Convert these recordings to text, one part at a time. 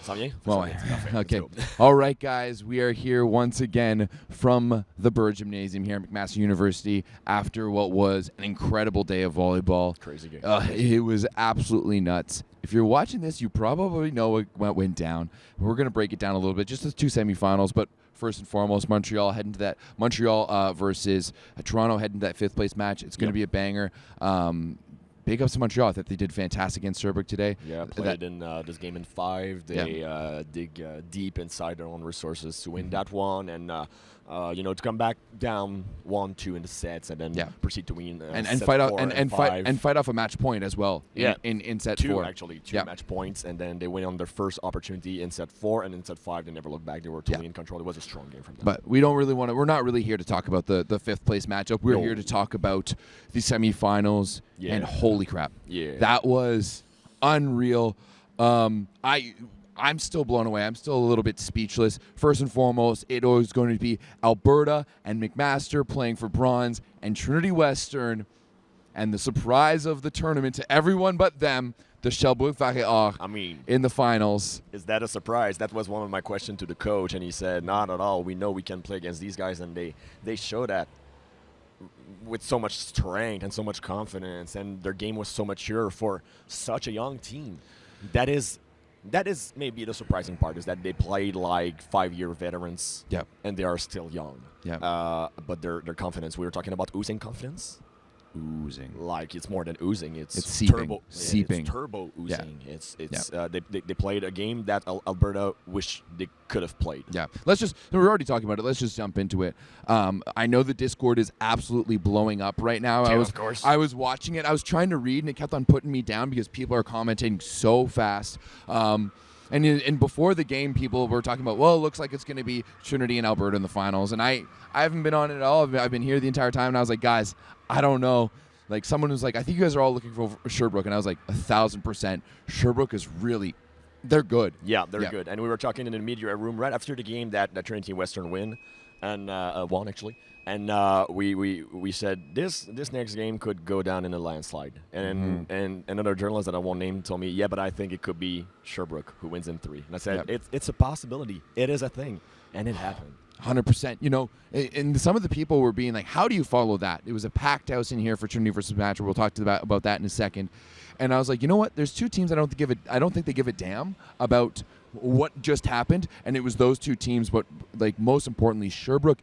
Ça vient? Well, okay. All right, guys. We are here once again from the Bird Gymnasium here at McMaster University after what was an incredible day of volleyball. Crazy game. It was absolutely nuts. If you're watching this, you probably know what went down. We're going to break it down a little bit, just the two semifinals, but first and foremost, Montreal versus Toronto heading to that fifth place match. It's going to be a banger. Big ups to Montreal. I thought they did fantastic against Sherbrooke today. Yeah, played in this game in 5. They dig deep inside their own resources to win that one, and to come back down 1-2 in the sets, and then proceed to win and set fight out 4 and fight off a match point as well. In set 4. Actually, two match points, and then they win on their first opportunity in set 4, and in set 5 they never looked back. They were totally in control. It was a strong game from them. But we don't really want to. We're not really here to talk about the fifth place matchup. We're here to talk about the semifinals. And holy crap, that was unreal. I'm still blown away. I'm still a little bit speechless. First and foremost, it was going to be Alberta and McMaster playing for bronze, and Trinity Western, and the surprise of the tournament to everyone but them, the Sherbrooke Varé in the finals. Is that a surprise? That was one of my questions to the coach, and he said, not at all. We know we can play against these guys, and they show that with so much strength and so much confidence, and their game was so mature for such a young team. That is maybe the surprising part, is that they played like 5-year veterans, and they are still young. But their confidence, we were talking about oozing confidence. Oozing. Like, it's more than oozing. It's seeping. It's turbo oozing. They played a game that Alberta wish they could have played. Yeah. We're already talking about it. Let's just jump into it. I know the Discord is absolutely blowing up right now. Of course. I was watching it. I was trying to read, and it kept on putting me down because people are commenting so fast. And before the game, people were talking about, well, it looks like it's going to be Trinity and Alberta in the finals. And I haven't been on it at all. I've been here the entire time, and I was like, guys, I don't know. Like, someone was like, I think you guys are all looking for Sherbrooke. And I was like, 1,000%. Sherbrooke is really, they're good. Yeah, they're good. And we were talking in the media room right after the game that Trinity Western won, and won, actually. And we said this next game could go down in a landslide. And another journalist that I won't name told me, but I think it could be Sherbrooke who wins in 3. And I said, it's a possibility. It is a thing. And it happened. 100%. And some of the people were being like, how do you follow that? It was a packed house in here for Trinity versus McMaster. We'll talk about that in a second. And I was like, you know what? There's two teams I don't think they give a damn about what just happened. And it was those two teams, but like most importantly, Sherbrooke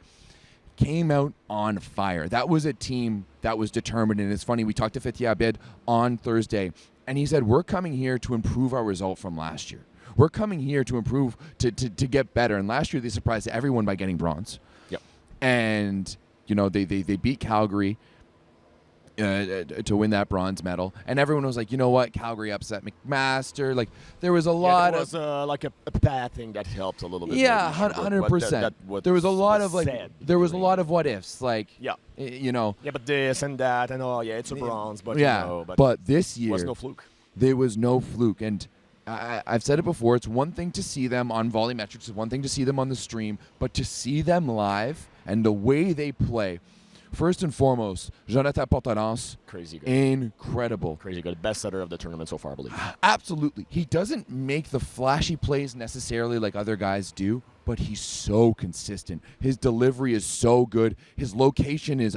came out on fire. That was a team that was determined. And it's funny, we talked to Fethi Abed on Thursday, and he said, we're coming here to improve our result from last year. We're coming here to improve, to get better. And last year they surprised everyone by getting bronze. Yep. And, they beat Calgary to win that bronze medal. And everyone was like, you know what? Calgary upset McMaster. Like, there was a lot of... It was like a bad thing that helped a little bit. Yeah, 100%. There was a lot of, there was a lot of what ifs. Like, Yeah, but this and that, and it's a bronze. But, but this year... was no fluke. There was no fluke. And I've said it before, it's one thing to see them on Volleymetrics, it's one thing to see them on the stream, but to see them live and the way they play. First and foremost, Jonathan Portalance, crazy good. Incredible. Crazy good. Best setter of the tournament so far, I believe. Absolutely. He doesn't make the flashy plays necessarily like other guys do, but he's so consistent. His delivery is so good. His location is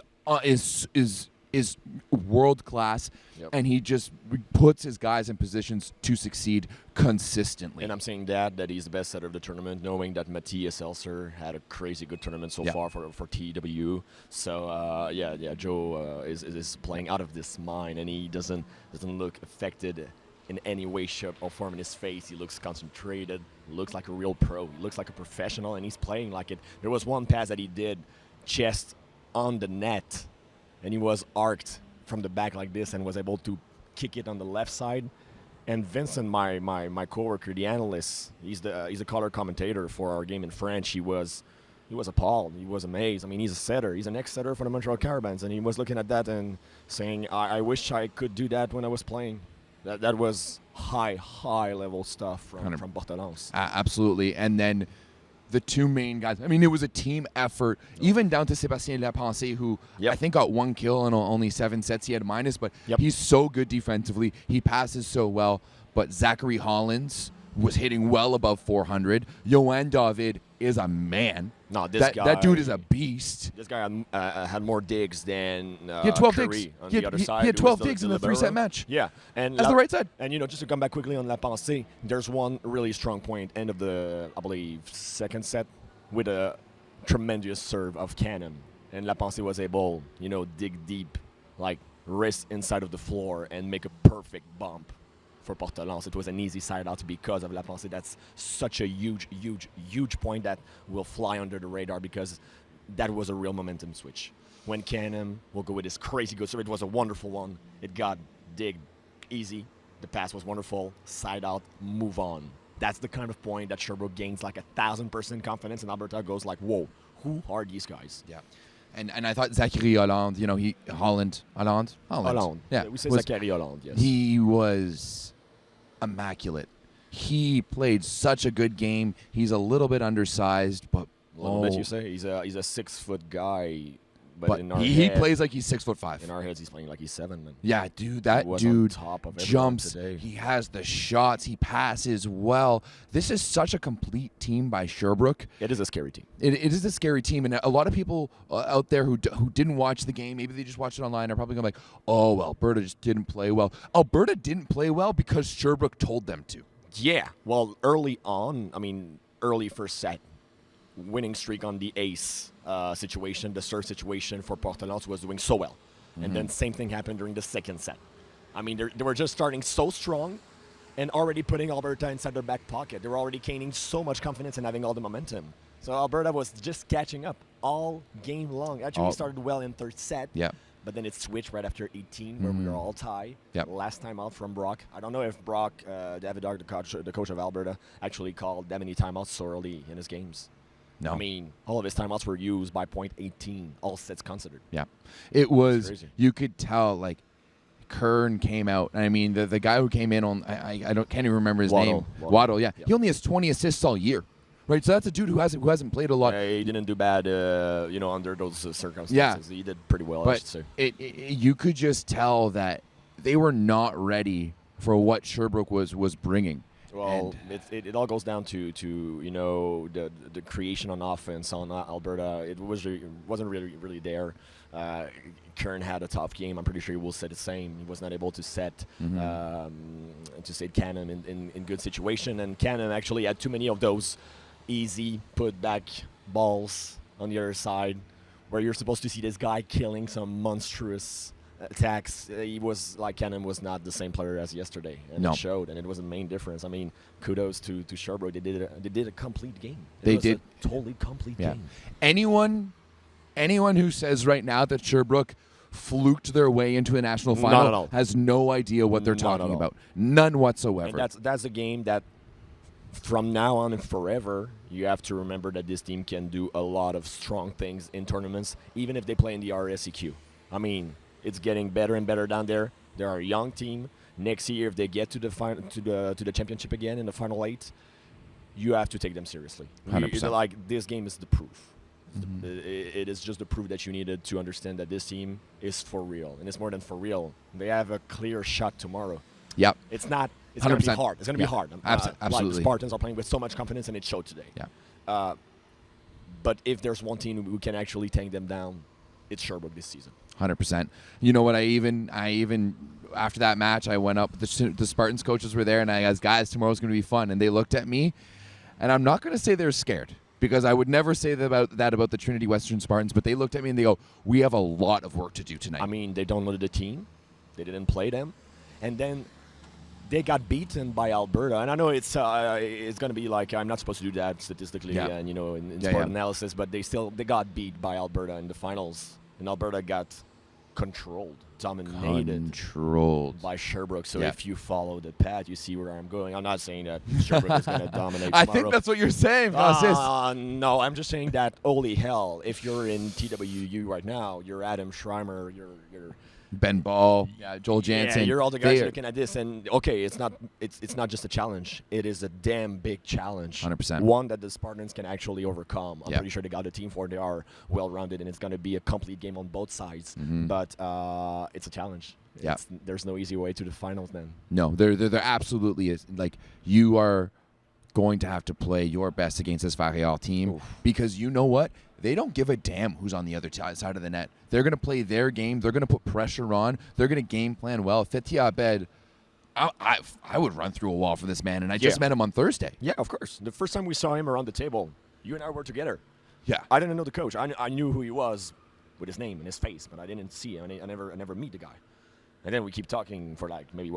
world class, and he just puts his guys in positions to succeed consistently. And I'm saying that he's the best setter of the tournament, knowing that Matthias Elser had a crazy good tournament so far for TW. So Joe is playing out of this mind, and he doesn't look affected in any way, shape, or form in his face. He looks concentrated. He looks like a real pro. He looks like a professional, and he's playing like it. There was one pass that he did, chest on the net, and he was arced from the back like this and was able to kick it on the left side. And Vincent, my coworker, the analyst, he's a color commentator for our game in French. He was appalled. He was amazed. I mean, he's a setter. He's an ex-setter for the Montreal Carabins, and he was looking at that and saying, I wish I could do that when I was playing. That was high level stuff from Portalance. Absolutely. And then the two main guys. I mean, it was a team effort, even down to Sébastien Lapensée, who I think got 1 kill in only 7 sets. He had minus, but he's so good defensively. He passes so well. But Zachary Hollins was hitting well above 400. Yoann David is a man. No, this guy. That dude is a beast. This guy had more digs than He had 12 Curry digs. on He the other had, side. he had 12 digs in the three-set match. Yeah, and That's the right side. And just to come back quickly on La Pensée, there's one really strong point end of the, I believe, second set with a tremendous serve of Cannon, and La Pensée was able, dig deep, like wrist inside of the floor and make a perfect bump for Portelance. It was an easy side out because of La Pensée. That's such a huge, huge, huge point that will fly under the radar because that was a real momentum switch. When Cannon will go with his crazy good serve, it was a wonderful one. It got digged easy. The pass was wonderful. Side out, move on. That's the kind of point that Sherbrooke gains like 1,000% confidence, and Alberta goes like, whoa, who are these guys? Yeah. And I thought Zachary Hollande, Holland. Yeah. We say Zachary Hollande, yes. He was immaculate. He played such a good game. He's a little bit undersized, but a little bit, you say? He's a 6-foot guy, but in our he plays like he's 6'5". In our heads, he's playing like he's 7. Man. Yeah, dude, that dude jumps. Today. He has the shots. He passes well. This is such a complete team by Sherbrooke. It is a scary team. It is a scary team, and a lot of people out there who didn't watch the game, maybe they just watched it online, are probably going like, oh, well, Alberta just didn't play well. Alberta didn't play well because Sherbrooke told them to. Yeah. Well, early on, early first set, winning streak on the ace situation, the serve situation for Portelance was doing so well. Mm-hmm. And then same thing happened during the second set. They were just starting so strong and already putting Alberta inside their back pocket. They were already gaining so much confidence and having all the momentum. So Alberta was just catching up all game long. Actually, we started well in third set. Yeah. But then it switched right after 18, where we were all tied. Yep. Last time out from Brock. I don't know if Brock, David, the coach of Alberta, actually called that many timeouts so early in his games. No. All of his timeouts were used by point 18, all sets considered. Yeah. It was, crazy. You could tell, like, Kern came out. The guy who came in on, can't even remember his name. Waddle, yeah. He only has 20 assists all year. Right, so that's a dude who hasn't played a lot. He didn't do bad, under those circumstances. Yeah. He did pretty well, but I should say. You could just tell that they were not ready for what Sherbrooke was bringing. Well, it all goes down to the creation on offense on Alberta. It wasn't really there. Kern had a tough game. I'm pretty sure he will say the same. He was not able to set Cannon in good situation, and Cannon actually had too many of those easy put back balls on the other side, where you're supposed to see this guy killing some monstrous attacks. Cannon was not the same player as yesterday, and it showed, and it was a main difference. Kudos to Sherbrooke. They did a complete game. It was a totally complete game. Anyone who says right now that Sherbrooke fluked their way into a national final has no idea what they're talking about. None whatsoever. And that's a game that from now on and forever, you have to remember that this team can do a lot of strong things in tournaments, even if they play in the RSEQ. It's getting better and better down there. They're a young team. Next year, if they get to the to the championship again in the final 8, you have to take them seriously. 100%. This game is the proof. Mm-hmm. It is just the proof that you needed to understand that this team is for real, and it's more than for real. They have a clear shot tomorrow. Yep. It's going to be hard. It's going to be hard. Absolutely. The Spartans are playing with so much confidence, and it showed today. Yeah. But if there's one team who can actually take them down, it's Sherbrooke this season. 100%. You know what? I even after that match, I went up. The Spartans coaches were there, and I asked, guys, tomorrow's going to be fun. And they looked at me, and I'm not going to say they're scared, because I would never say that about the Trinity Western Spartans. But they looked at me and they go, "We have a lot of work to do tonight." They don't know the team. They didn't play them, and then they got beaten by Alberta. And I know it's going to be like, I'm not supposed to do that statistically and in sport analysis, but they got beat by Alberta in the finals. And Alberta got dominated by Sherbrooke. So if you follow the path, you see where I'm going. I'm not saying that Sherbrooke is going to dominate tomorrow. I think that's what you're saying, no, I'm just saying that, holy hell, if you're in TWU right now, you're Adam Schreimer, you're Ben Ball, Joel Jansen. Yeah, you're all the guys looking at this, and it's not just a challenge. It is a damn big challenge. 100%. One that the Spartans can actually overcome. I'm pretty sure they got a team for it. They are well-rounded, and it's going to be a complete game on both sides. Mm-hmm. But it's a challenge. Yeah. There's no easy way to the finals then. No, there absolutely is. Like, you are going to have to play your best against this Varreal team because you know what? They don't give a damn who's on the other side of the net. They're going to play their game. They're going to put pressure on. They're going to game plan well. Fethi Abed, I would run through a wall for this man, and I just met him on Thursday. Yeah, of course. The first time we saw him around the table, you and I were together. Yeah. I didn't know the coach. I knew who he was with his name and his face, but I didn't see him. I never meet the guy. And then we keep talking for like maybe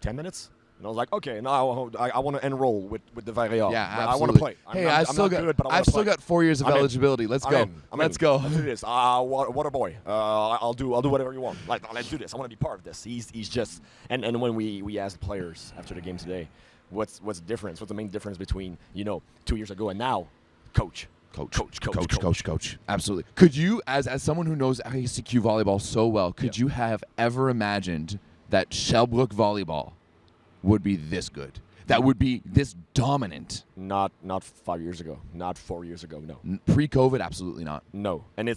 10 minutes? And I was like, okay, now I want to enroll with the Varreal. Yeah, absolutely. I want to play. I've still got 4 years of eligibility. Let's go. Let's go. Let's do this. What a boy. I'll do whatever you want. Let's do this. I want to be part of this. He's just and when we asked players after the game today, what's the difference? What's the main difference between 2 years ago and now? Coach. Absolutely. Could you, as someone who knows ICQ volleyball so well, could you have ever imagined that Sherbrooke volleyball would be this good? That would be this dominant? Not 5 years ago. Not 4 years ago, no. Pre-COVID, absolutely not. No. And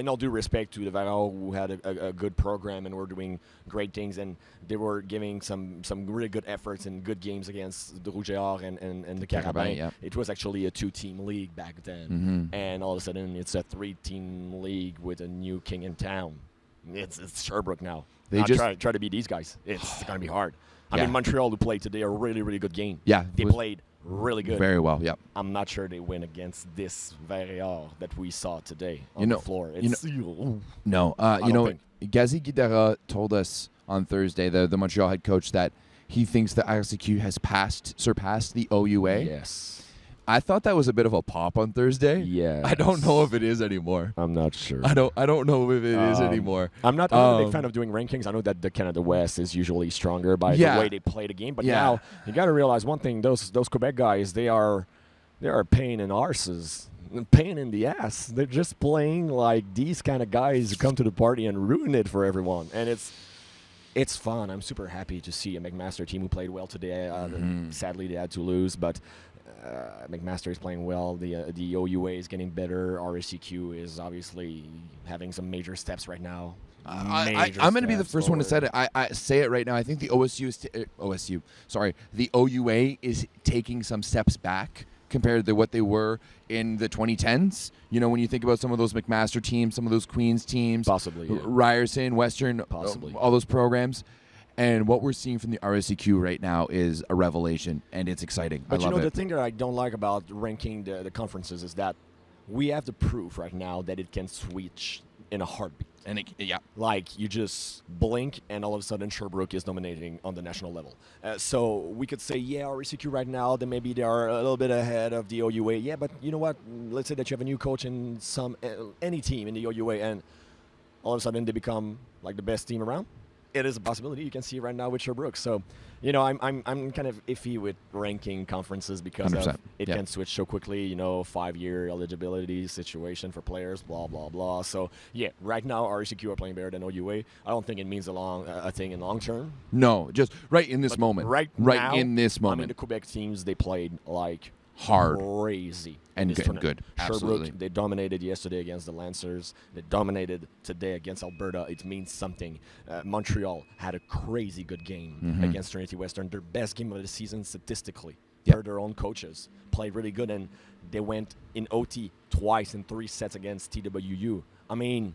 all due respect to the Varreal, who had a good program and were doing great things, and they were giving some really good efforts and good games against the Rouge et Or and the Carabin. Yeah. It was actually a 2-team league back then. And all of a sudden, it's a 3-team league with a new king in town. It's Sherbrooke now. They try to beat these guys. It's going to be hard. I mean, Montreal, who played today, a really, really good game. Yeah. They played really good. Very well, yep. I'm not sure they win against this Varreal that we saw today on the floor. No. Gazi Guidara told us on Thursday, the Montreal head coach, that he thinks the RCQ has surpassed the OUA. Yes. I thought that was a bit of a pop on Thursday. Yeah. I don't know if it is anymore. I'm not sure. I don't know if it is anymore. I'm not a big fan of doing rankings. I know that the Canada West is usually stronger by the way they play the game. But now you got to realize one thing: those Quebec guys, they are a pain in arses, pain in the ass. They're just playing like these kind of guys who come to the party and ruin it for everyone. And it's fun. I'm super happy to see a McMaster team who played well today. Sadly, they had to lose, but. McMaster is playing well. The OUA is getting better. RSCQ is obviously having some major steps right now. I'm going to be the first one to say it. I say it right now. I think the the OUA is taking some steps back compared to what they were in the 2010s. When you think about some of those McMaster teams, some of those Queens teams, possibly Ryerson, Western, possibly all those programs. And what we're seeing from the RSCQ right now is a revelation, and it's exciting. But I love it. The thing that I don't like about ranking the conferences is that we have the proof right now that it can switch in a heartbeat. And like you just blink, and all of a sudden Sherbrooke is dominating on the national level. So we could say, RSCQ right now, then maybe they are a little bit ahead of the OUA. Yeah, but you know what? Let's say that you have a new coach in any team in the OUA, and all of a sudden they become like the best team around. It is a possibility. You can see right now with Sherbrooke. So, I'm kind of iffy with ranking conferences because it can switch so quickly. 5-year eligibility situation for players, blah blah blah. So right now RSCQ are playing better than OUA. I don't think it means a thing in long term. No, just right in this moment. Right now, in this moment. I mean, the Quebec teams, they played like hard, crazy, and good. Absolutely. Sherbrooke, they dominated yesterday against the Lancers. They dominated today against Alberta. It means something. Montreal had a crazy good game against Trinity Western. Their best game of the season statistically. Per their own coaches, played really good, and they went in OT twice in 3 sets against TWU. I mean,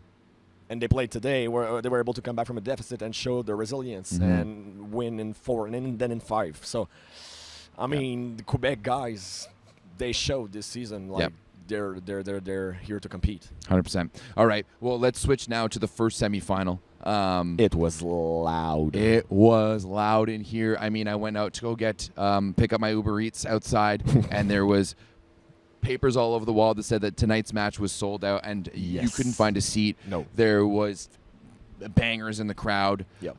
and they played today where they were able to come back from a deficit and show their resilience and win in 4 and then in 5. So, I mean, the Quebec guys. They showed this season they're here to compete. 100%. All right. Well, let's switch now to the first semifinal. It was loud. It was loud in here. I mean, I went out to go pick up my Uber Eats outside, and there was papers all over the wall that said that tonight's match was sold out, and you couldn't find a seat. No. There was bangers in the crowd. Yep.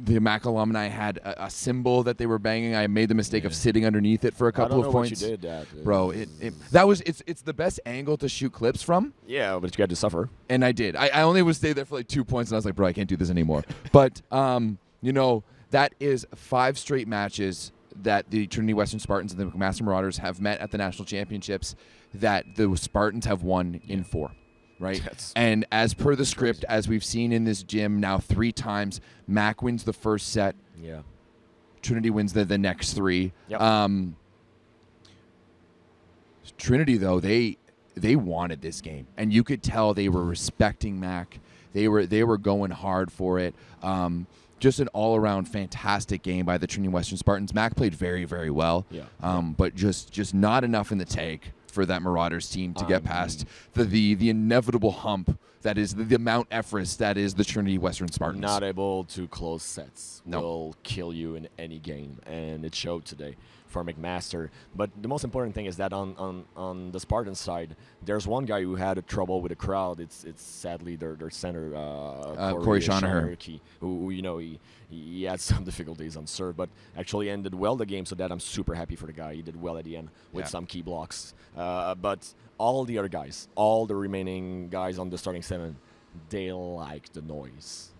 The MAC alumni had a symbol that they were banging. I made the mistake of sitting underneath it for a couple of points. What you did, bro. It's the best angle to shoot clips from. Yeah, but you had to suffer. And I did. I only was stay there for like 2 points, and I was like, bro, I can't do this anymore. But that is 5 straight matches that the Trinity Western Spartans and the McMaster Marauders have met at the national championships that the Spartans have won in 4. Right? And as per the script, as we've seen in this gym now 3 times, Mac wins the first set. Yeah. Trinity wins the next 3. Yep. Trinity, though, they wanted this game, and you could tell they were respecting Mac. They were going hard for it. Just an all-around fantastic game by the Trinity Western Spartans. Mac played very, very well, but just not enough in the tank for that Marauders team to get past the inevitable hump that is the Mount Everest that is the Trinity Western Spartans. Not able to close sets No. will kill you in any game, and it showed today for McMaster. But the most important thing is that on the Spartan side, there's one guy who had a trouble with the crowd. It's sadly their center, Corey Shanaher, who he had some difficulties on serve, but actually ended well the game. So that I'm super happy for the guy. He did well at the end with some key blocks. But all the other guys, all the remaining guys on the starting 7, they like the noise.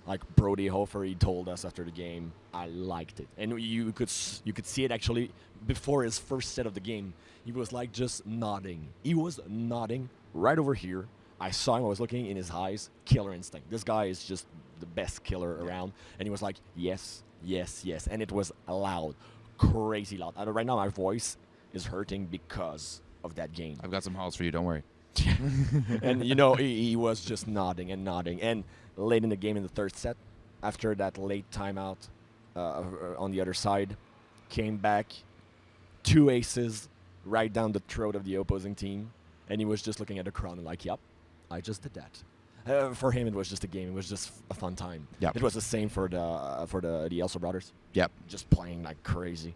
Like Brody Hofer, he told us after the game, I liked it, and you could see it actually before his first set of the game. He was like just nodding. He was nodding right over here. I saw him. I was looking in his eyes. Killer instinct. This guy is just the best killer around. And he was like, yes, yes, yes, and it was loud, crazy loud. Right now, my voice is hurting because of that game. I've got some halls for you. Don't worry. And he was just nodding and nodding. And late in the game in the third set, after that late timeout on the other side, came back, 2 aces right down the throat of the opposing team, and he was just looking at the crowd and like, yep, I just did that. For him, it was just a game. It was just a fun time. Yep. It was the same for the Elsa brothers. Yep. Just playing like crazy.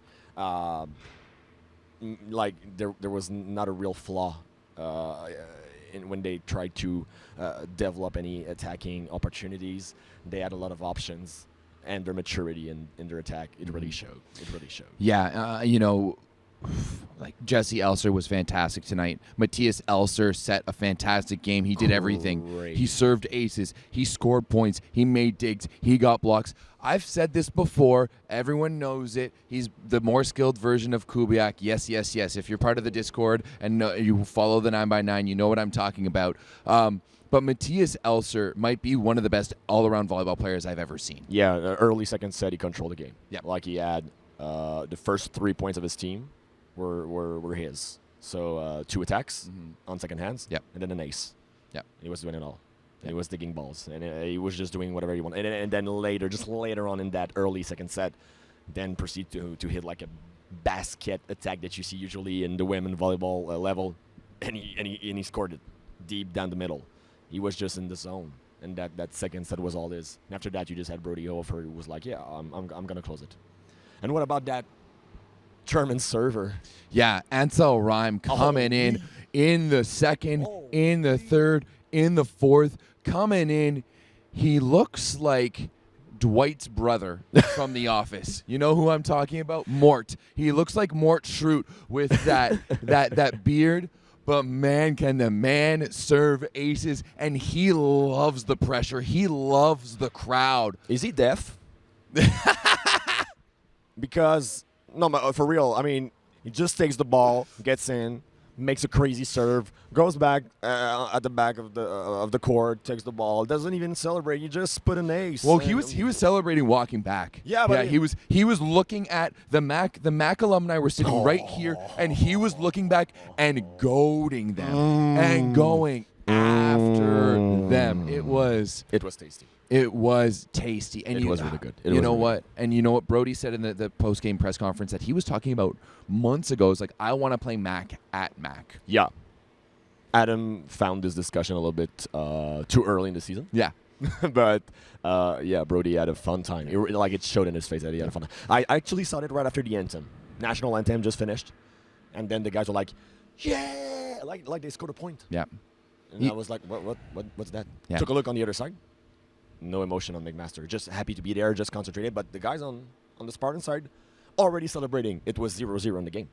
Like there was not a real flaw when they tried to develop any attacking opportunities. They had a lot of options, and their maturity in their attack, it really showed. It really showed. Yeah, like Jesse Elser was fantastic tonight. Matthias Elser set a fantastic game. He did everything. Great. He served aces. He scored points. He made digs. He got blocks. I've said this before. Everyone knows it. He's the more skilled version of Kubiak. Yes, yes, yes. If you're part of the Discord and you follow the 9x9, you know what I'm talking about. But Matthias Elser might be one of the best all-around volleyball players I've ever seen. Yeah, the early second set, he controlled the game. Yeah. Like he had the first 3 points of his team were his. So 2 attacks on second hands, Yep. and then an ace. Yeah. He was doing it all. Yep. He was digging balls, and he was just doing whatever he wanted. And then later on in that early second set, then proceed to hit like a basket attack that you see usually in the women volleyball level, and he scored it deep down the middle. He was just in the zone, and that second set was all this. And after that, you just had Brody Hofer, who was like, yeah, I'm gonna close it. And what about that German server? Yeah, Ansel Rhyme coming in the second, in the third, in the fourth, coming in. He looks like Dwight's brother from The Office. You know who I'm talking about? Mort. He looks like Mort Schrute with that beard. But man, can the man serve aces, and he loves the pressure. He loves the crowd. Is he deaf? Because no, for real. I mean, he just takes the ball, gets in, makes a crazy serve, goes back at the back of the court, takes the ball, doesn't even celebrate. He just put an ace. Well, he was celebrating walking back. Yeah, but he was looking at the Mac alumni were sitting right here, and he was looking back and goading them and going after them. It was tasty. It was tasty, and it was really good. You know what? And you know what Brody said in the post-game press conference that he was talking about months ago. It's like, I want to play Mac at Mac. Yeah. Adam found this discussion a little bit too early in the season. Yeah. But, Brody had a fun time. It showed in his face that he had a fun time. I actually saw it right after the anthem. National anthem just finished. And then the guys were like, yeah! Like they scored a point. Yeah. And I was like, what's that? Yeah. Took a look on the other side. No emotion on McMaster. Just happy to be there, just concentrated. But the guys on the Spartan side already celebrating. It was 0-0 in the game.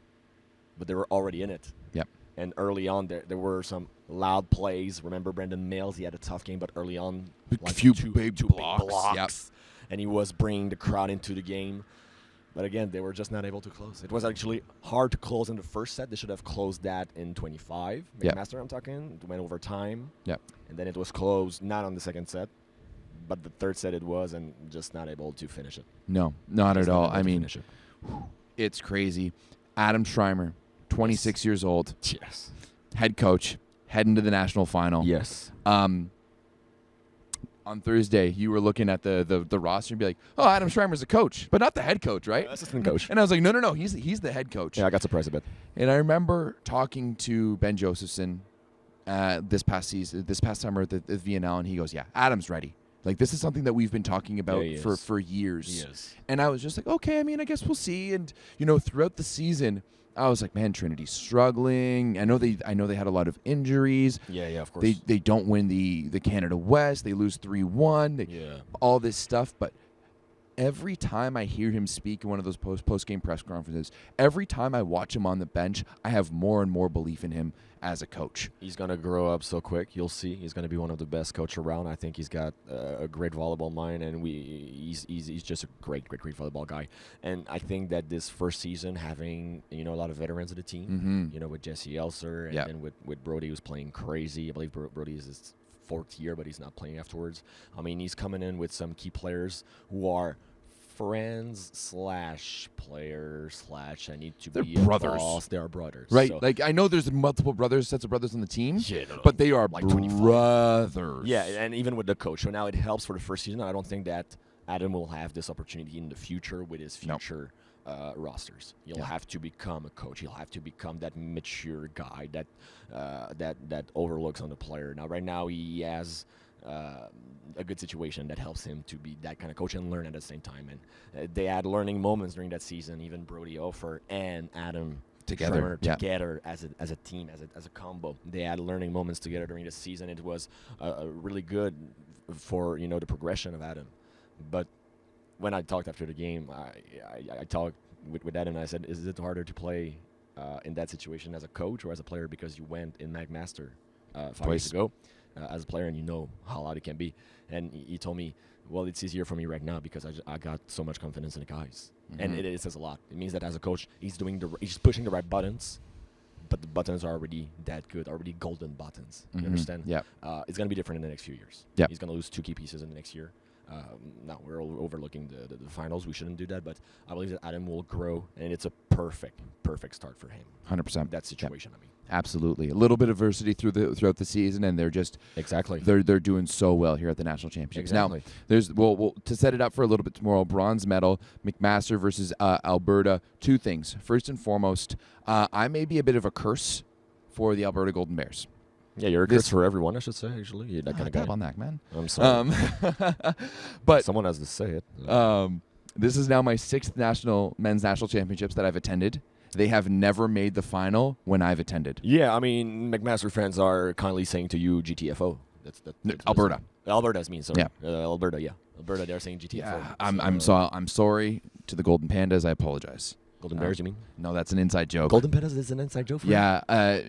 But they were already in it. Yep. And early on, there were some loud plays. Remember Brendan Mills? He had a tough game, but early on, like few two big big blocks. blocks. Yep. And he was bringing the crowd into the game. But again, they were just not able to close. It was actually hard to close in the first set. They should have closed that in 25. Yep. McMaster, I'm talking. It went over time. Yep. And then it was closed, not on the second set, but the third set it was, and just not able to finish it. No, not Just at not all. able I to mean, finish it. it's crazy. Adam Schreimer, 26 years old, Yes. head coach, heading to the national final. Yes. On Thursday, you were looking at the roster and be like, "Oh, Adam Schreimer's a coach, but not the head coach, right?" Assistant coach. And I was like, "No, he's the head coach." Yeah, I got surprised a bit. And I remember talking to Ben Josephson this past summer at the VNL, and he goes, "Yeah, Adam's ready. Like, this is something that we've been talking about for years." Yes. And I was just like, "Okay, I mean, I guess we'll see." And throughout the season, I was like, "Man, Trinity's struggling. I know they had a lot of injuries. Yeah, of course. They don't win the Canada West. They lose 3-1. Yeah. All this stuff, but." Every time I hear him speak in one of those post-game press conferences, every time I watch him on the bench, I have more and more belief in him as a coach. He's going to grow up so quick. You'll see. He's going to be one of the best coach around. I think he's got a great volleyball mind, and he's just a great volleyball guy. And I think that this first season, having a lot of veterans of the team, with Jesse Elser and then with Brody, who's playing crazy. I believe Brody is his fourth year, but he's not playing afterwards. I mean, he's coming in with some key players who are friends / players / I need to They're be brothers. a boss. They are brothers, Right? So, Like, I know there's multiple sets of brothers on the team, yeah, no, but they are like 25. brothers. Yeah, and even with the coach. So now it helps for the first season. I don't think that Adam will have this opportunity in the future with his future rosters. He'll have to become a coach. He'll have to become that mature guy that overlooks on the player. Now, right now, he has a good situation that helps him to be that kind of coach and learn at the same time. And they had learning moments during that season. Even Brody Ofer and Adam Together as a team, as a combo. They had learning moments together during the season. It was really good for the progression of Adam. But when I talked after the game, I talked with Adam, and I said, "Is it harder to play in that situation as a coach or as a player because you went in McMaster 5 years ago as a player and you know how hard it can be?" And he told me, "Well, it's easier for me right now because I got so much confidence in the guys." And it says a lot. It means that as a coach, he's pushing the right buttons, but the buttons are already that good, already golden buttons. You understand? Yeah. It's going to be different in the next few years. Yeah. He's going to lose 2 key pieces in the next year. Now we're overlooking the finals. We shouldn't do that, but I believe that Adam will grow, and it's a perfect start for him. 100%. That situation, I mean. Absolutely. A little bit of adversity throughout the season, and they're just they're doing so well here at the national championships. Exactly. Now, there's to set it up for a little bit tomorrow, bronze medal, McMaster versus Alberta. 2 things. First and foremost, I may be a bit of a curse for the Alberta Golden Bears. Yeah, you're a curse for everyone, I should say, actually. You're that kind of guy. On that, man. I'm sorry. But someone has to say it. this is now my 6th men's national championships that I've attended. They have never made the final when I've attended. Yeah, I mean, McMaster fans are kindly saying to you GTFO. That's Alberta. Alberta's mean, sorry. Yeah. Alberta, yeah. Alberta, they're saying GTFO. Yeah, I'm sorry to the Golden Pandas. I apologize. Golden Bears, you mean? No, that's an inside joke. Golden Pandas is an inside joke for you? Yeah.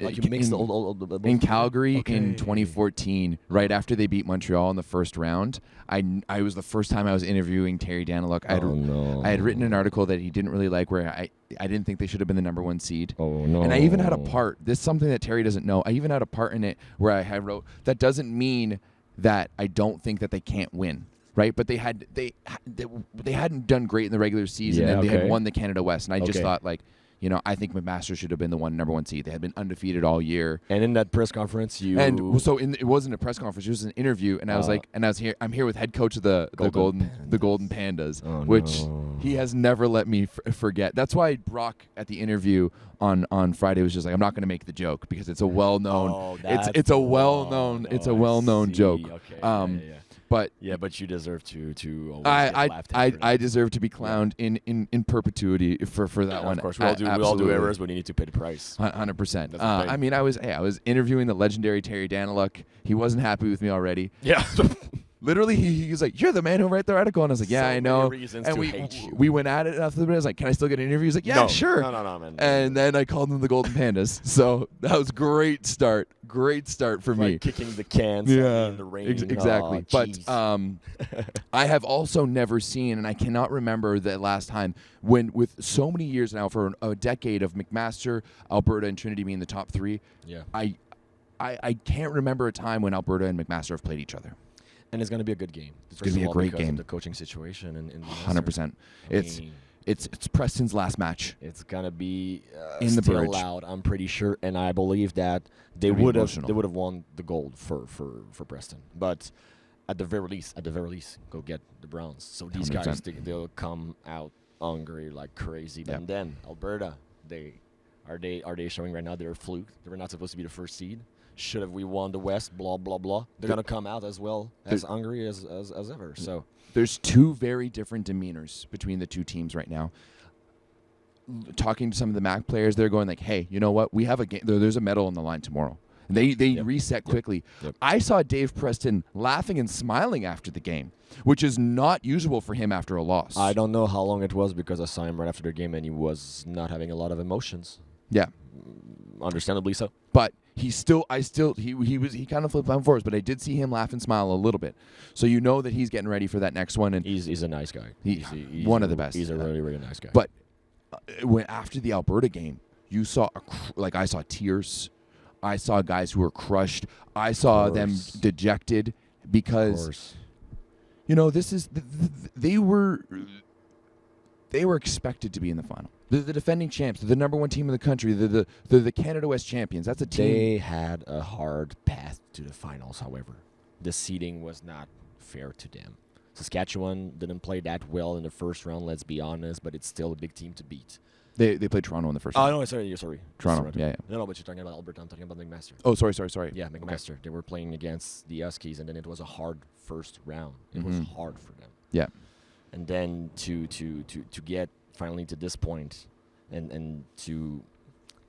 Like you mix the old in Calgary okay. in 2014, right after they beat Montreal in the first round, I was the first time I was interviewing Terry Daniluk. I had written an article that he didn't really like where I didn't think they should have been the number 1 seed. Oh, no. And I even had a part, this is something that Terry doesn't know, I even had a part in it where I had wrote, that doesn't mean that I don't think that they can't win. Right, but they hadn't done great in the regular season, and they had won the Canada West, and I just thought, like, I think McMaster should have been the number 1 seed. They had been undefeated all year. And in that press conference, it wasn't a press conference; it was an interview, and I was like, I'm here with head coach of the Golden Pandas, which he has never let me forget. That's why Brock at the interview on Friday was just like, I'm not going to make the joke because it's a well-known, it's a well-known joke. Okay. But you deserve to always get laughed at. I deserve to be clowned in perpetuity for that one. Of course, we all do errors, but you need to pay the price. 100%. I mean, I was interviewing the legendary Terry Daniluk. He wasn't happy with me already. Yeah. Literally, he was like, "You're the man who wrote the article," and I was like, "Yeah, I know." And we went at it after the bit. I was like, "Can I still get an interview?" He's like, "Yeah, sure." No, man. And then I called them the Golden Pandas. So that was great start for me. Like kicking the cans in the rain. Exactly. But I have also never seen, and I cannot remember the last time when, with so many years now, for a decade of McMaster, Alberta, and Trinity being the top 3. Yeah. I can't remember a time when Alberta and McMaster have played each other. And it's going to be a good game. It's going to be a great game. Of the coaching situation in 100%. It's Preston's last match. It's going to be in the still bridge. loud, I'm pretty sure, and I believe that they would have won the gold for Preston. But at the very least, go get the bronze. So these 100%. guys, they'll come out hungry like crazy. But then Alberta, are they showing right now they're a fluke? They were not supposed to be the first seed. Should have we won the West? Blah blah blah. They're gonna come out as well as hungry as ever. So there's two very different demeanors between the two teams right now. Talking to some of the MAC players, they're going like, "Hey, you know what? We have a game. There's a medal on the line tomorrow." They reset quickly. Yep. I saw Dave Preston laughing and smiling after the game, which is not usual for him after a loss. I don't know how long it was because I saw him right after the game and he was not having a lot of emotions. Yeah, understandably so. But he kind of flipped on forwards, but I did see him laugh and smile a little bit. So you know that he's getting ready for that next one. And he's a nice guy. He's one of the best. He's a really, really nice guy. But when after the Alberta game, you saw I saw tears. I saw guys who were crushed. I saw them dejected because they were expected to be in the final. They're the defending champs. They're the number one team in the country. They're the Canada West champions. That's a team. They had a hard path to the finals, however. The seeding was not fair to them. Saskatchewan didn't play that well in the first round, let's be honest, but it's still a big team to beat. They played Toronto in the first round. Oh, no, sorry. Toronto, yeah. No, but you're talking about Alberta. I'm talking about McMaster. Oh, sorry. Yeah, McMaster. Okay. They were playing against the Huskies, and then it was a hard first round. It was hard for them. Yeah. And then to get finally to this point and to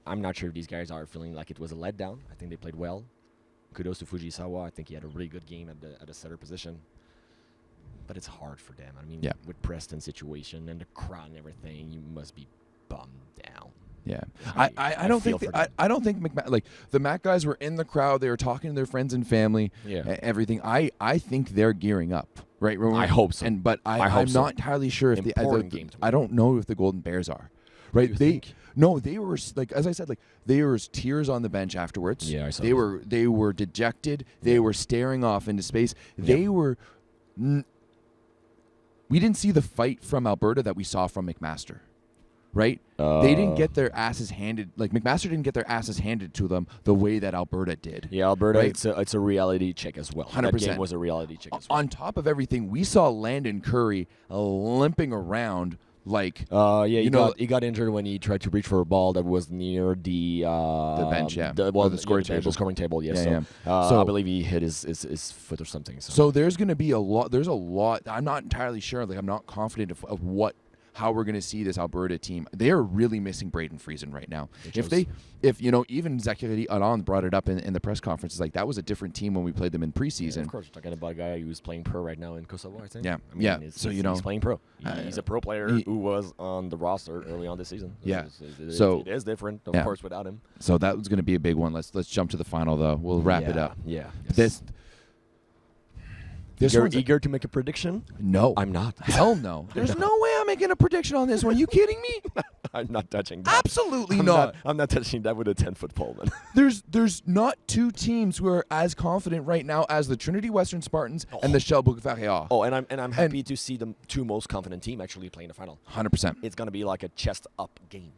I'm not sure if these guys are feeling like it was a letdown. I think they played well. Kudos to Fujisawa. I think he had a really good game at the setter position. But it's hard for them. I mean, with Preston's situation and the crowd and everything, you must be bummed down. Yeah, I don't think the MAC guys were in the crowd. They were talking to their friends and family. Yeah, everything. I think they're gearing up. Right. I hope so. I'm not entirely sure if I don't know if the Golden Bears are. Right. They were as I said, there was tears on the bench afterwards. Yeah, I saw. They were dejected. They were staring off into space. They were. We didn't see the fight from Alberta that we saw from McMaster. Right? They didn't get their asses handed. McMaster didn't get their asses handed to them the way that Alberta did. Yeah, Alberta, right? it's a reality check as well. 100%. That game was a reality check as well. On top of everything, we saw Landon Curry limping around like. He got injured when he tried to reach for a ball that was near the bench. Yeah. The scoring table. The scoring table. Yes. Yeah, so I believe he hit his foot or something. So there's going to be a lot. There's a lot. I'm not entirely sure. I'm not confident of how we're going to see this Alberta team. They are really missing Braden Friesen right now. Even Zachary Hollande brought it up in the press conference, that was a different team when we played them in preseason. Yeah, of course, we're talking about a guy who's playing pro right now in Kosovo, I think. Yeah, he's playing pro. He's a pro player who was on the roster early on this season. Yeah, it is different, of course, without him. So that was going to be a big one. Let's jump to the final though. We'll wrap it up. Yeah. You're eager to make a prediction? No. I'm not. Hell no. There's no way I'm making a prediction on this one. Are you kidding me? I'm not touching that. Absolutely not. I'm not touching that with a 10-foot pole, man. There's not two teams who are as confident right now as the Trinity Western Spartans and the Shelburne Warriors. Oh, and I'm happy to see the two most confident team actually playing the final. 100%. It's going to be like a chest-up game.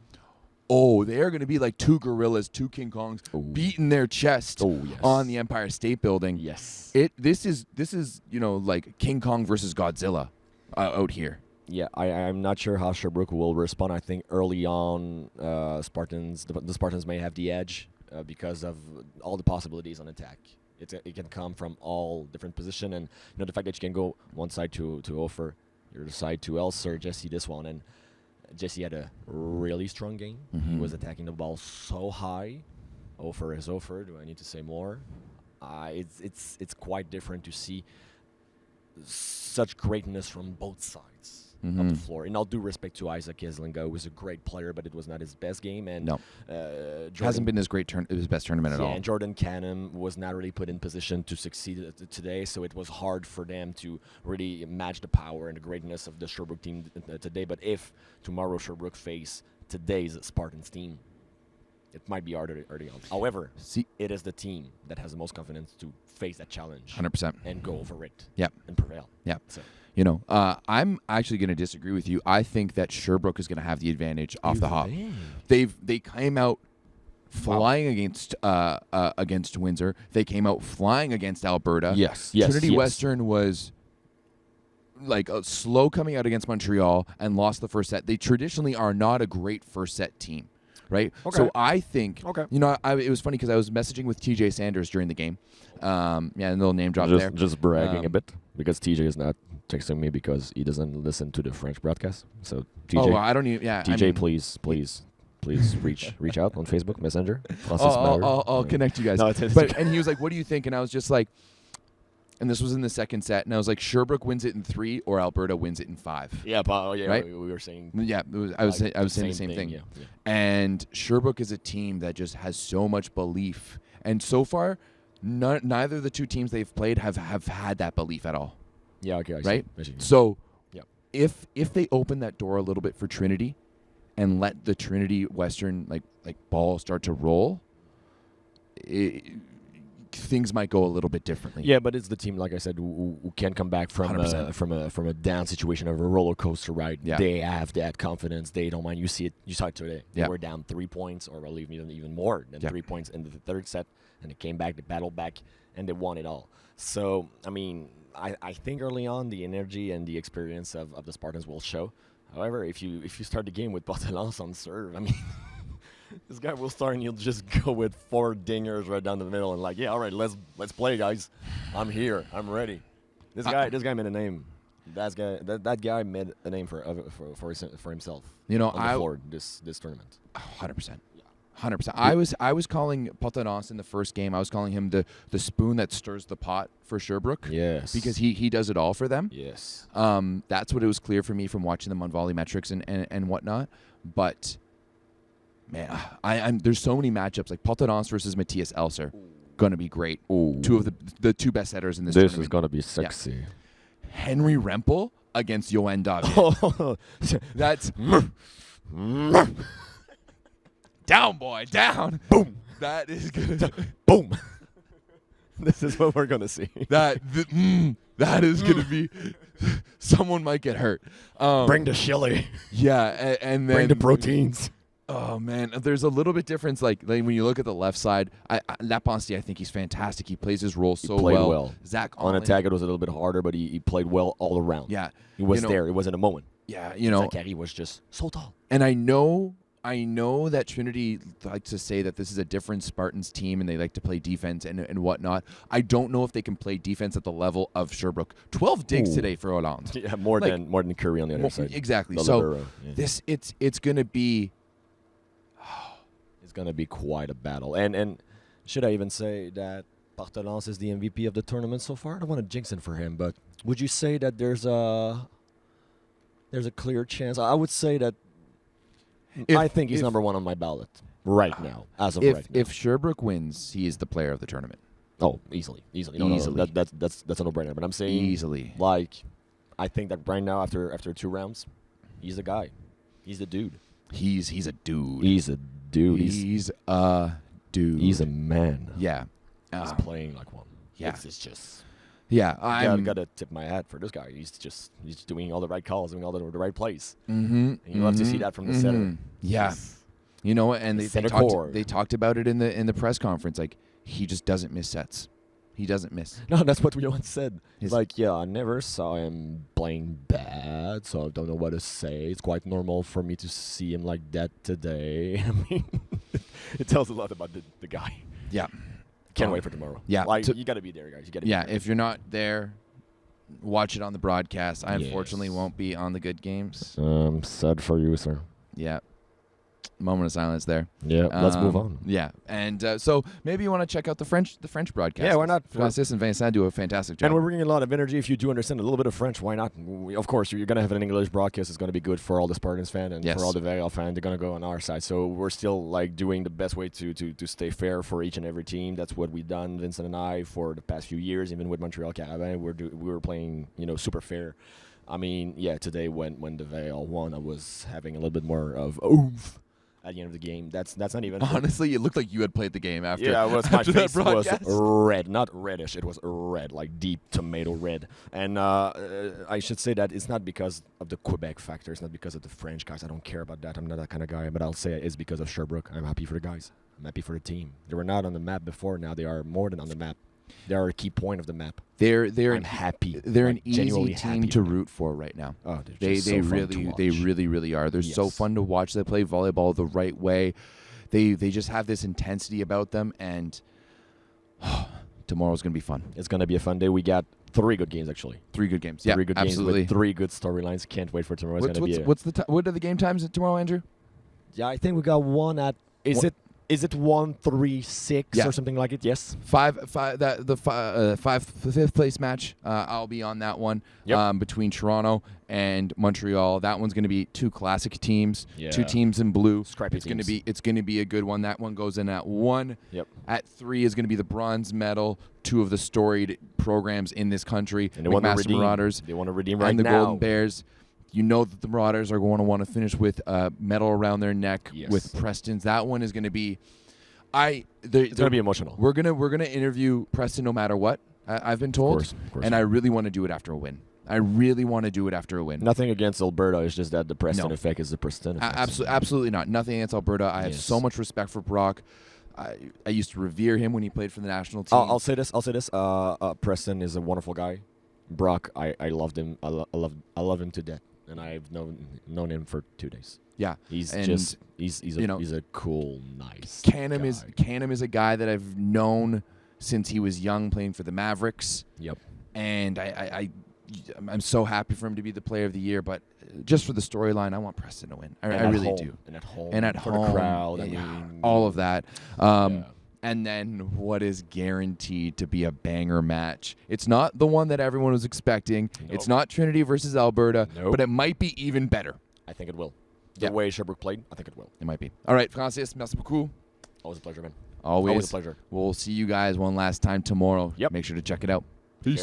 Oh, they're going to be like two gorillas, two King Kongs beating their chest on the Empire State Building. Yes. This is like King Kong versus Godzilla out here. Yeah, I'm not sure how Sherbrooke will respond. I think early on, the Spartans may have the edge because of all the possibilities on attack. It can come from all different positions, and the fact that you can go one side to Ofer, the other side to Elser, Jesse this one, and Jesse had a really strong game. Mm-hmm. He was attacking the ball so high. Ofer is Ofer. Do I need to say more? It's quite different to see such greatness from both sides of the floor. And all due respect to Isaac Kieslinga, who was a great player, but it was not his best game. And hasn't been his best tournament at all. And Jordan Canham was not really put in position to succeed today, so it was hard for them to really match the power and the greatness of the Sherbrooke team today. But if tomorrow Sherbrooke face today's Spartans team, it might be harder early on. However, See, it is the team that has the most confidence to face that challenge 100%. and go over it. Yep. And prevail. Yep. So. I'm actually going to disagree with you. I think that Sherbrooke is going to have the advantage off the hop. They came out flying against Windsor. They came out flying against Alberta. Yes. Trinity Western was like slow coming out against Montreal and lost the first set. They traditionally are not a great first set team. Right? Okay. So I think, Okay. it was funny because I was messaging with TJ Sanders during the game. A little name drop there. Just bragging a bit because TJ is not texting me because he doesn't listen to the French broadcast. So TJ, I don't even. Yeah, TJ, please reach out on Facebook Messenger. I'll connect you guys. No, and he was like, "What do you think?" And I was just like, and this was in the second set, and I was like, "Sherbrooke wins it in 3, or Alberta wins it in 5." Yeah, right? we were saying. Yeah, I was saying the same thing. Yeah. And Sherbrooke is a team that just has so much belief, and so far, neither of the two teams they've played have had that belief at all. Yeah, okay, right? I see. So, yeah. if they open that door a little bit for Trinity, and let the Trinity Western like ball start to roll, things might go a little bit differently. Yeah, but it's the team, like I said, who can come back from a down situation of a roller coaster ride. Yeah. They have that confidence. They don't mind. You saw it today. They Yeah. were down 3 points, or believe me, even more than 3 points in the third set, and they came back, they battled back, and they won it all. So, I mean, I think early on the energy and the experience of the Spartans will show. However, if you start the game with Portelance on serve, I mean, this guy will start and he'll just go with 4 dingers right down the middle and like, yeah, all right, let's play, guys. I'm here. I'm ready. This guy made a name. That guy made a name for himself. On the floor this tournament. 100%. 100%. I was calling Portelance in the first game. I was calling him the spoon that stirs the pot for Sherbrooke. Yes. Because he does it all for them. Yes. That's what it was clear for me from watching them on Volleymetrics and whatnot. But man, there's so many matchups like Portelance versus Matthias Elser. Gonna be great. Ooh. Two of the two best setters in this This tournament. is gonna be sexy. Yeah. Henry Rempel against Yoann David. That's down, boy, down. Boom. That is gonna Boom. This is what we're gonna see. that is gonna be. Someone might get hurt. Bring the chili. Yeah, and then Bring the proteins. Oh man, there's a little bit difference. Like when you look at the left side, Lapenstier, I think he's fantastic. He plays his role so well. Zach on Onling, attack, it was a little bit harder, but he played well all around. Yeah, he was there. It wasn't a moment. Yeah, Zachary was just so tall. And I know that Trinity likes to say that this is a different Spartans team and they like to play defense and whatnot. I don't know if they can play defense at the level of Sherbrooke. 12 digs today for Hollande. Yeah, more than Curry on the other side. Exactly. The So libero, yeah. it's gonna be. It's gonna be quite a battle. And should I even say that Portelance is the MVP of the tournament so far? I don't want to jinx it for him, but would you say that there's a clear chance? I would say that I think he's number 1 on my ballot right now, as of right now. If Sherbrooke wins, he is the player of the tournament. Oh, easily. No, that's a no-brainer. But I'm saying easily. Like, I think that right now after 2 rounds, he's the guy. He's the dude. He's a dude. He's a dude. He's a dude. He's a man. Yeah. He's playing like one. Yeah. It's just. Yeah, I gotta tip my hat for this guy. He's doing all the right calls, doing all the right plays. Mm-hmm. And you love to see that from the center. Yeah, and they talked about it in the press conference. Like he just doesn't miss sets. He doesn't miss. No, that's what Johan said. He's like, yeah, I never saw him playing bad, so I don't know what to say. It's quite normal for me to see him like that today. I mean, it tells a lot about the guy. Yeah. Can't wait for tomorrow. Yeah. Like, you got to be there, guys. You got to be there. If you're not there, watch it on the broadcast. I unfortunately won't be on the good games. Sad for you, sir. Yeah. Moment of silence there. Yeah, let's move on. Yeah, and so maybe you want to check out the French broadcast. Yeah, why not? Francis and Vincent do a fantastic job. And we're bringing a lot of energy. If you do understand a little bit of French, why not? Of course, you're going to have an English broadcast. It's going to be good for all the Spartans fans and for all the Vail fans. They're going to go on our side. So we're still like doing the best way to stay fair for each and every team. That's what we've done, Vincent and I, for the past few years. Even with Montreal Caravan, we were playing, super fair. I mean, yeah, today when the Vail won, I was having a little bit more of oomph at the end of the game. That's not even. Honestly, it looked like you had played the game after. Yeah, it was my after that face was broadcast. red, not reddish. It was red, like deep tomato red. And I should say that it's not because of the Quebec factor. It's not because of the French guys. I don't care about that. I'm not that kind of guy. But I'll say it's because of Sherbrooke. I'm happy for the guys. I'm happy for the team. They were not on the map before. Now they are more than on the map. They are a key point of the map. I'm happy. They're like, an easy genuinely team happy to for them. root for right now. Oh, They just so fun to really are. They're so Yes. fun to watch. They play volleyball the right way. They just have this intensity about them, and tomorrow's gonna be fun. It's gonna be a fun day. We got 3 good games actually. 3 good games. 3 good absolutely. games with 3 good storylines. Can't wait for tomorrow. It's gonna be. What are the game times tomorrow, Andrew? Yeah, I think we got one at. Is it 1-3-6 Yeah. or something like it? Yes. Fifth place match. I'll be on that one. Yep. Between Toronto and Montreal. That one's going to be 2 classic teams. Yeah. 2 teams in blue. Scrappy It's going to teams. be. It's going to be a good one. That one goes in at 1. Yep. At 3 is going to be the bronze medal. 2 of the storied programs in this country. And they want to McMaster redeem. Marauders They want to redeem right and the now. Golden Bears. You know that the Marauders are going to want to finish with a medal around their neck Yes. with Preston's. That one is going to be. It's gonna be emotional. We're gonna interview Preston no matter what. I've been told, Of course. and I really want to do it after a win. I really want to do it after a win. Nothing against Alberta. It's just that the Preston No. effect is the Preston effect. Absolutely not. Nothing against Alberta. I have Yes. so much respect for Brock. I used to revere him when he played for the national team. I'll say this. Preston is a wonderful guy. Brock, I loved him. I love him to death, and I've known him for 2 days. Yeah, He's and just he's you know, he's a cool, nice. Canham guy. is a guy that I've known since he was young, playing for the Mavericks. Yep. And I'm so happy for him to be the player of the year. But just for the storyline, I want Preston to win. I really do. And at home. And at for home, the crowd. I yeah, mean, all of that. yeah. And then what is guaranteed to be a banger match? It's not the one that everyone was expecting. Nope. It's not Trinity versus Alberta, Nope. but it might be even better. I think it will. The Yeah. way Sherbrooke played, I think it will. It might be. All right, Francis, merci beaucoup. Always a pleasure, man. Always a pleasure. We'll see you guys one last time tomorrow. Yep. Make sure to check it out.